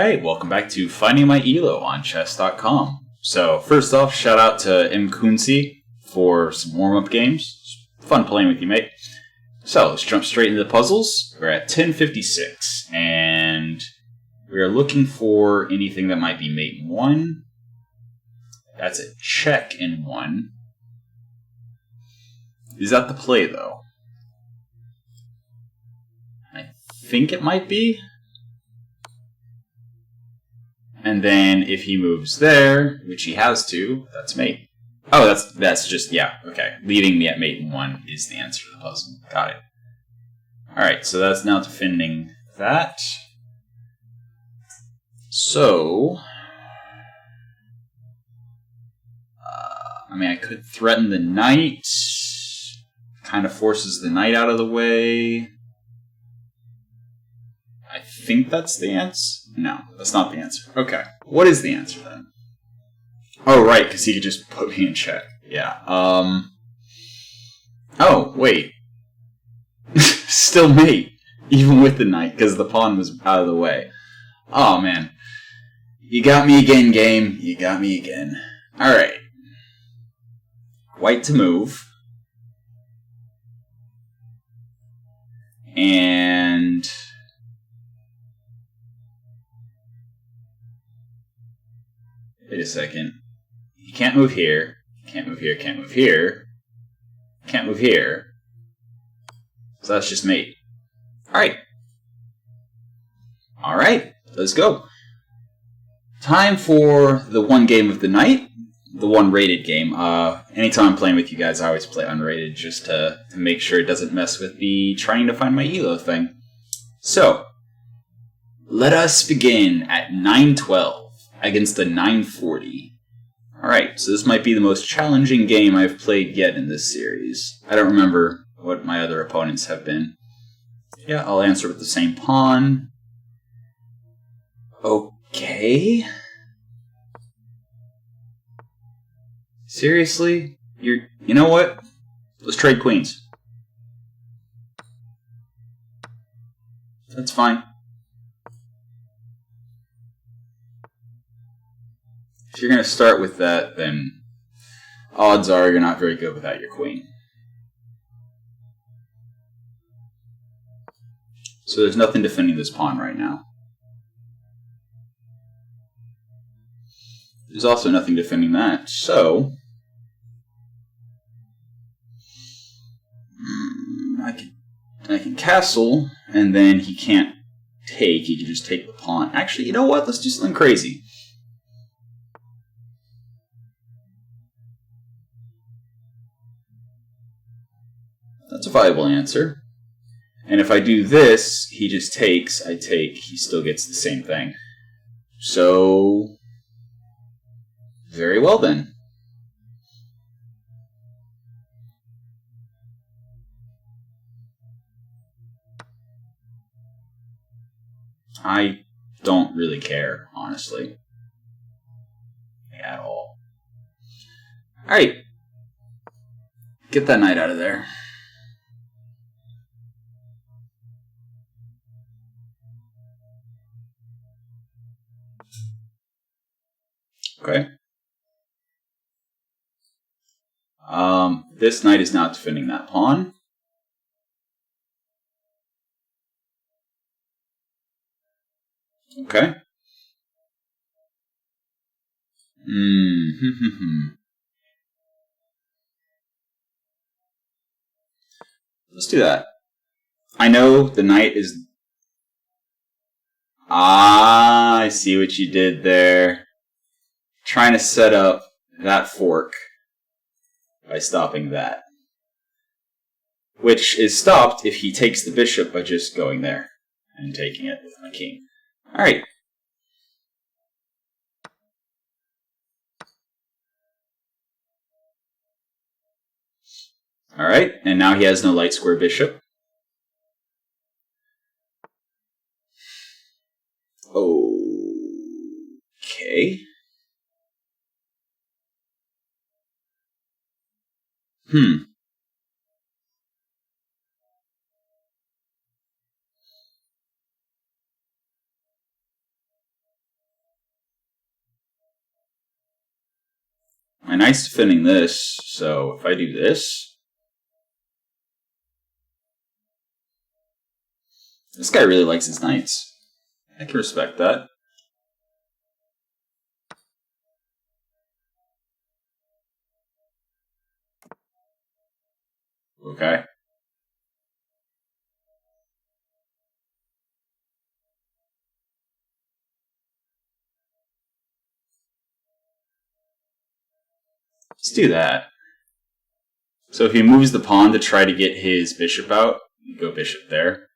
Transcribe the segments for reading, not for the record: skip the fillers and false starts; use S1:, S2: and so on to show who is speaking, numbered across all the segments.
S1: Alright, welcome back to Finding My ELO on chess.com. So, first off, shout out to M. Kunzi for some warm-up games. Fun playing with you, mate. So, let's jump straight into the puzzles. We're at 1056, and we're looking for anything that might be mate in 1. That's a check in 1. Is that the play, though? I think it might be. And then if he moves there, which he has to, that's mate. Oh, that's just, yeah, okay. Leaving me at mate in 1 is the answer to the puzzle. Got it. Alright, so that's now defending that. So, I could threaten the knight. Kind of forces the knight out of the way. I think that's the answer. No, that's not the answer. Okay. What is the answer then? Oh, right, because he could just put me in check. Yeah. Oh, wait. Still mate. Even with the knight, because the pawn was out of the way. Oh, man. You got me again, game. You got me again. Alright. White to move. And wait a second. He can't move here. Can't move here. Can't move here. Can't move here. So that's just mate. Alright. Alright. Let's go. Time for the one game of the night. The one rated game. Anytime I'm playing with you guys, I always play unrated just to make sure it doesn't mess with the trying to find my ELO thing. So, let us begin at 912 against the 940. Alright, so this might be the most challenging game I've played yet in this series. I don't remember what my other opponents have been. Yeah, I'll answer with the same pawn. Okay. Seriously? You know what? Let's trade queens. That's fine. If you're going to start with that, then odds are you're not very good without your queen. So there's nothing defending this pawn right now. There's also nothing defending that, so I can castle, and then he can't take. He can just take the pawn. Actually, you know what? Let's do something crazy. That's a viable answer. And if I do this, he just takes, I take, he still gets the same thing. So, very well then. I don't really care, honestly. At all. Alright. Get that knight out of there. Okay. This knight is not defending that pawn. Okay. Let's do that. I know the knight is... Ah, I see what you did there. Trying to set up that fork by stopping that. Which is stopped if he takes the bishop by just going there and taking it with my king. Alright. Alright, and now he has no light square bishop. Okay. My knight's defending this, so if I do this... This guy really likes his knights. I can respect that. Okay. Let's do that. So if he moves the pawn to try to get his bishop out, you go bishop there.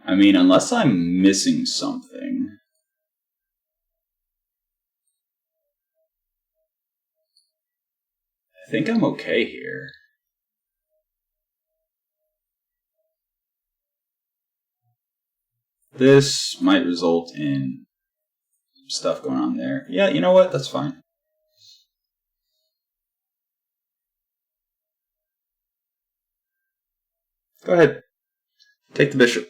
S1: I mean, unless I'm missing something. I think I'm okay here. This might result in stuff going on there. Yeah, you know what? That's fine. Go ahead. Take the bishop.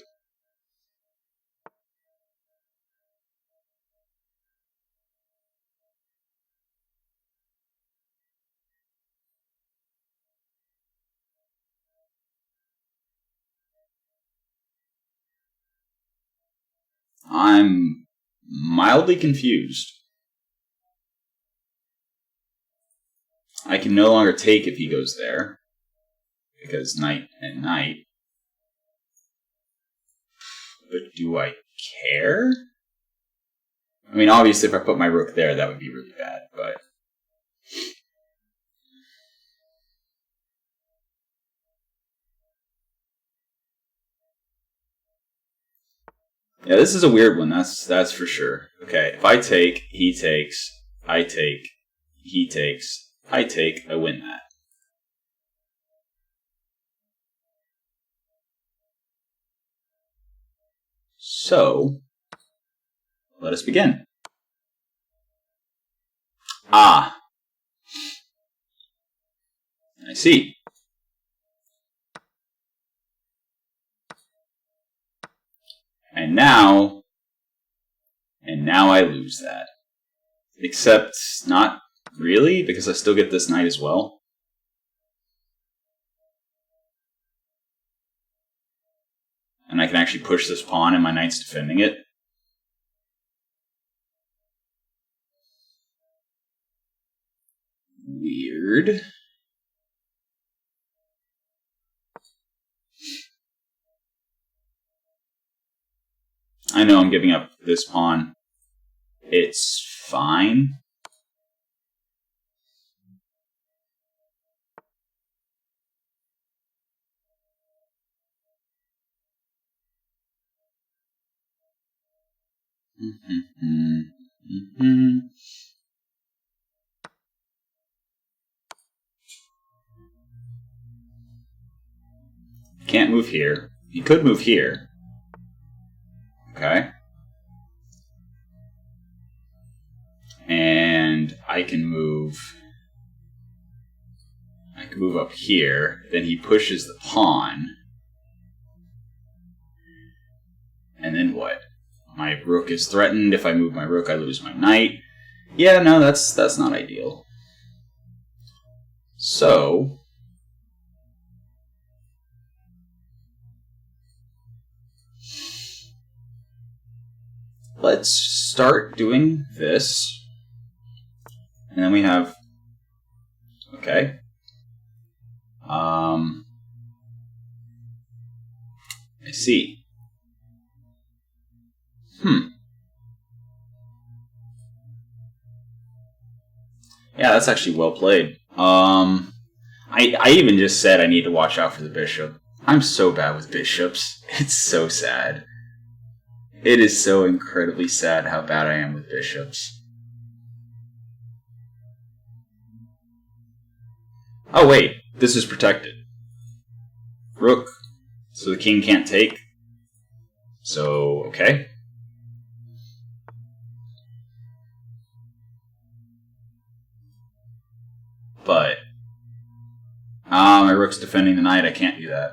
S1: I'm mildly confused. I can no longer take if he goes there, because knight and knight. But do I care? I mean, obviously if I put my rook there, that would be really bad, but... Yeah, this is a weird one, that's for sure. Okay, if I take, he takes, I take, he takes, I take, I win that. So, let us begin. Ah. I see. And now I lose that. Except, not really, because I still get this knight as well. And I can actually push this pawn and my knight's defending it. Weird. I know I'm giving up this pawn. It's fine. Can't move here. You could move here. Okay. And I can move up here. Then he pushes the pawn. And then what? My rook is threatened. If I move my rook, I lose my knight. Yeah, no, that's not ideal. So let's start doing this. And then we have, okay. I see. Yeah, that's actually well played. I even just said I need to watch out for the bishop. I'm so bad with bishops. It's so sad. It is so incredibly sad how bad I am with bishops. Oh wait, this is protected. Rook the king can't take. So, okay. But, my rook's defending the knight. I can't do that.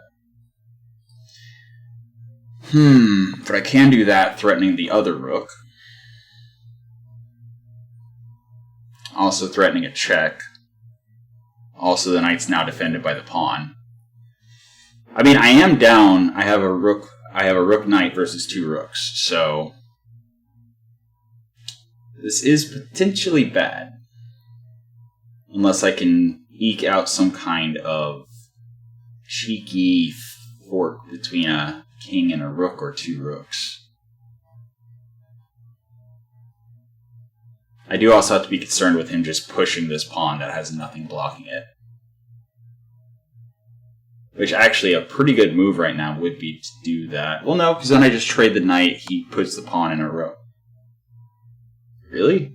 S1: But I can do that, threatening the other rook. Also threatening a check. Also, the knight's now defended by the pawn. I mean, I am down. I have a rook knight versus 2 rooks, so this is potentially bad. Unless I can eke out some kind of cheeky fork between a king and a rook or 2 rooks. I do also have to be concerned with him just pushing this pawn that has nothing blocking it. Which actually a pretty good move right now would be to do that. Well, no, because then I just trade the knight, he puts the pawn in a row. Really?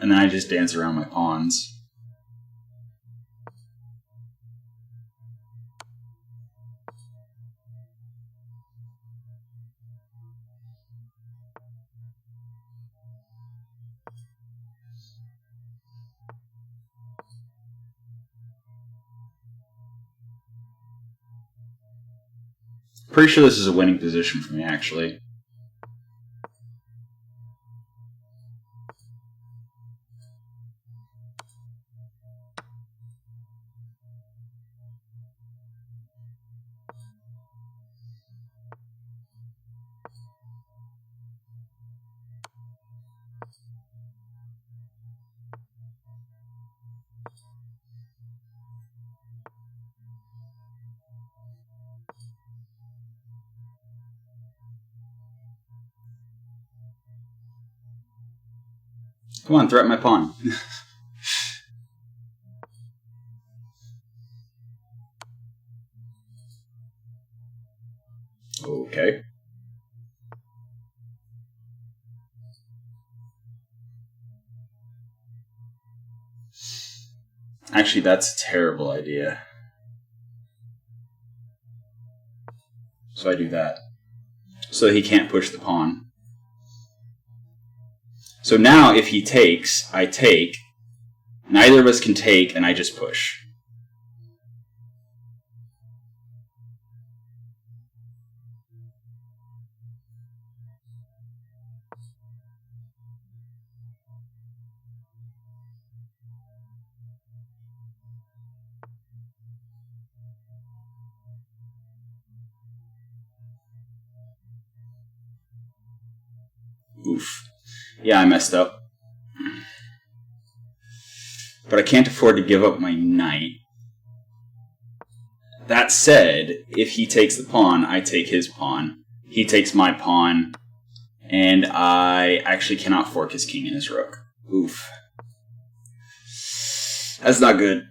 S1: And then I just dance around my pawns. Pretty sure this is a winning position for me, actually. Come on, threaten my pawn. Okay. Actually, that's a terrible idea. So I do that. So he can't push the pawn. So now, if he takes, I take. Neither of us can take, and I just push. Oof. Yeah, I messed up. But I can't afford to give up my knight. That said, if he takes the pawn, I take his pawn. He takes my pawn, and I actually cannot fork his king and his rook. Oof. That's not good.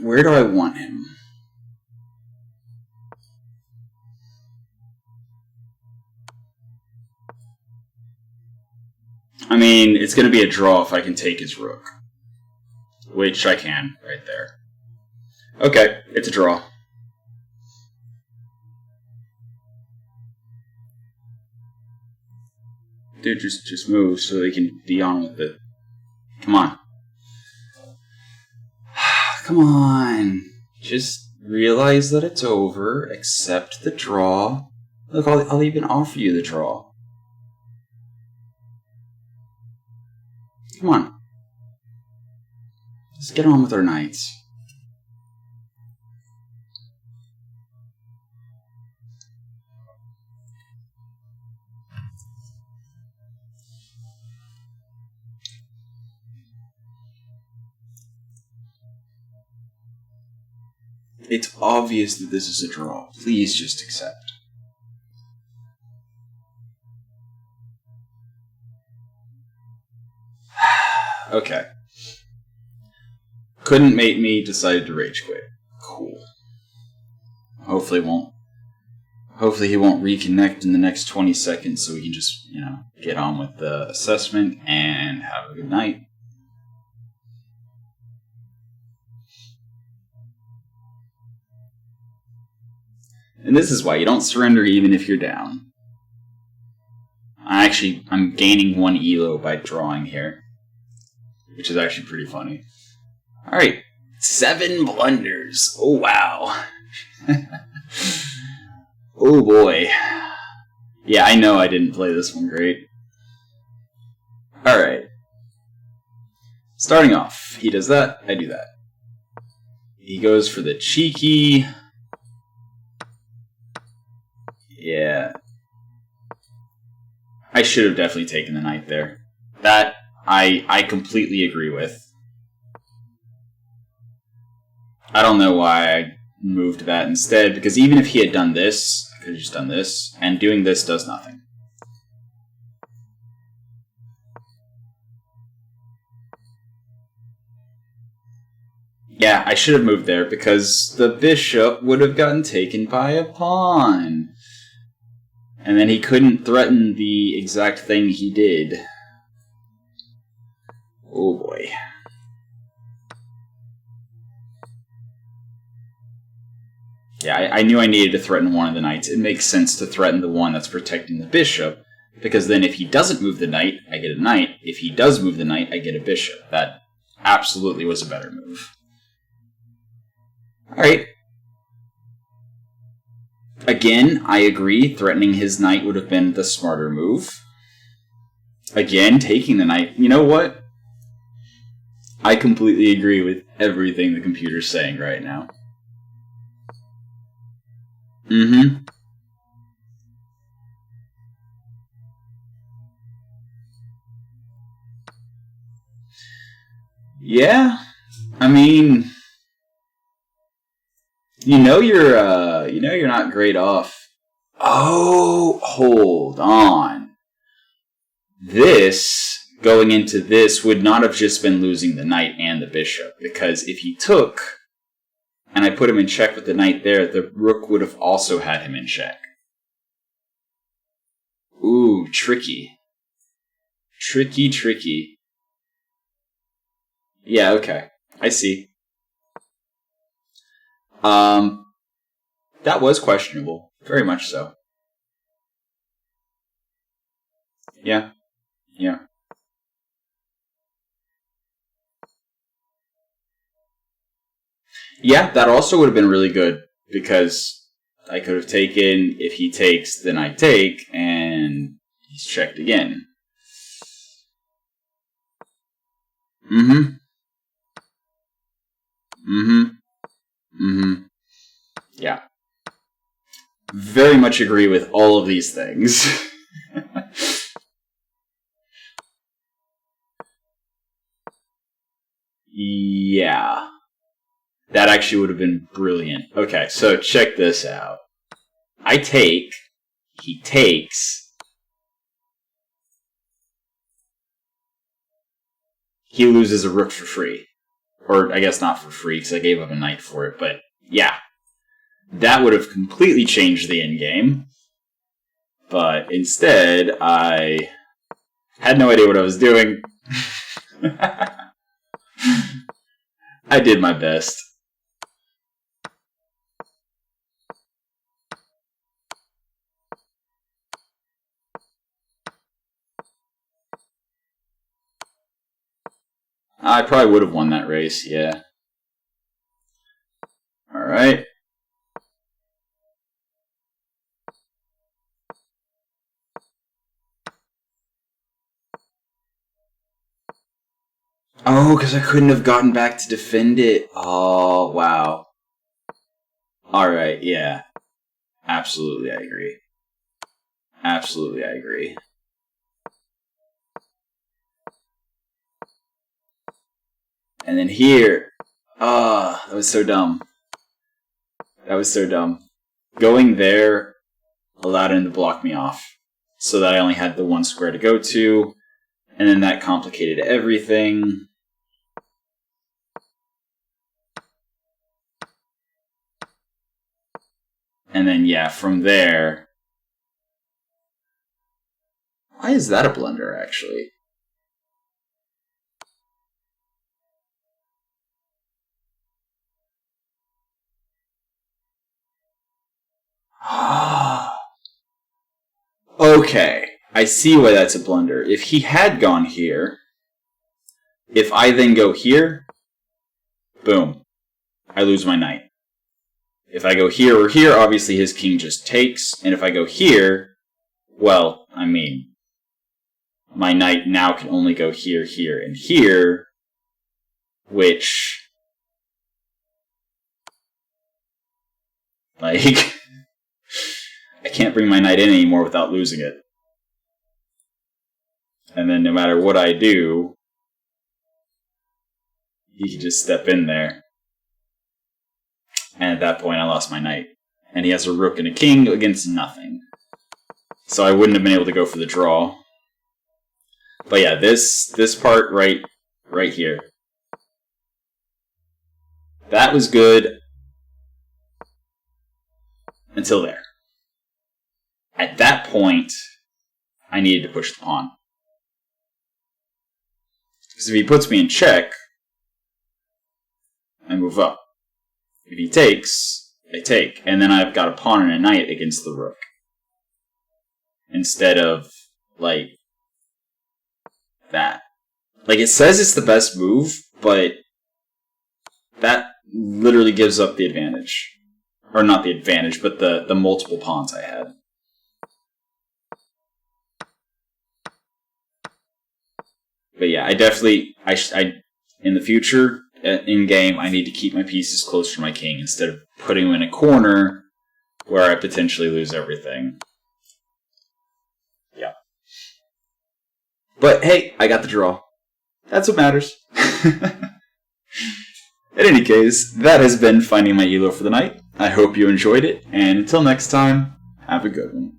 S1: Where do I want him? I mean, it's going to be a draw if I can take his rook. Which I can, right there. Okay, it's a draw. Dude, just move so they can be on with it. Come on. Come on. Just realize that it's over. Accept the draw. Look, I'll even offer you the draw. Come on. Let's get on with our knights. It's obvious that this is a draw. Please just accept. Okay. Couldn't mate me, decided to rage quit. Cool. Hopefully he won't reconnect in the next 20 seconds so we can just, get on with the assessment and have a good night. And this is why you don't surrender even if you're down. I'm gaining 1 ELO by drawing here, which is actually pretty funny. Alright, 7 blunders. Oh, wow. Oh, boy. Yeah, I know I didn't play this one great. Alright. Starting off, he does that, I do that. He goes for the cheeky. Yeah. I should have definitely taken the knight there. That, I completely agree with. I don't know why I moved that instead, because even if he had done this, I could have just done this, and doing this does nothing. Yeah, I should have moved there, because the bishop would have gotten taken by a pawn. And then he couldn't threaten the exact thing he did. Oh boy. Yeah, I knew I needed to threaten one of the knights. It makes sense to threaten the one that's protecting the bishop, because then if he doesn't move the knight, I get a knight. If he does move the knight, I get a bishop. That absolutely was a better move. Alright. Again, I agree, threatening his knight would have been the smarter move. Again, taking the knight. You know what? I completely agree with everything the computer's saying right now. Mm-hmm. Yeah, I mean, you're not great off. Oh, hold on. This, going into this, would not have just been losing the knight and the bishop, because if he took, and I put him in check with the knight there, the rook would have also had him in check. Ooh, tricky. Tricky, tricky. Yeah, okay. I see. That was questionable. Very much so. Yeah. Yeah. Yeah, that also would have been really good, because I could have taken, if he takes, then I take, and he's checked again. Mm-hmm. Mm-hmm. Mm-hmm. Yeah. Very much agree with all of these things. Yeah. That actually would have been brilliant. Okay, so check this out. I take, he takes, he loses a rook for free. Or, I guess not for free, because I gave up a knight for it, but yeah. That would have completely changed the endgame. But instead, I had no idea what I was doing. I did my best. I probably would have won that race, yeah. Alright. Oh, because I couldn't have gotten back to defend it. Oh, wow. Alright, yeah. Absolutely, I agree. Absolutely, I agree. And then here... Oh, that was so dumb. That was so dumb. Going there allowed him to block me off, so that I only had the one square to go to, and then that complicated everything. And then, yeah, from there... Why is that a blunder, actually? Okay, I see why that's a blunder. If he had gone here, if I then go here, boom, I lose my knight. If I go here or here, obviously his king just takes, and if I go here, well, I mean, my knight now can only go here, here, and here, which, like... I can't bring my knight in anymore without losing it. And then no matter what I do, he can just step in there. And at that point I lost my knight. And he has a rook and a king against nothing. So I wouldn't have been able to go for the draw. But yeah, this part right here. That was good until there. At that point, I needed to push the pawn. Because if he puts me in check, I move up. If he takes, I take. And then I've got a pawn and a knight against the rook. Instead of, like, that. Like, it says it's the best move, but that literally gives up the advantage. Or not the advantage, but the multiple pawns I had. But yeah, I definitely, in the future, in game, I need to keep my pieces close to my king instead of putting him in a corner where I potentially lose everything. Yeah. But hey, I got the draw. That's what matters. In any case, that has been finding my ELO for the night. I hope you enjoyed it, and until next time, have a good one.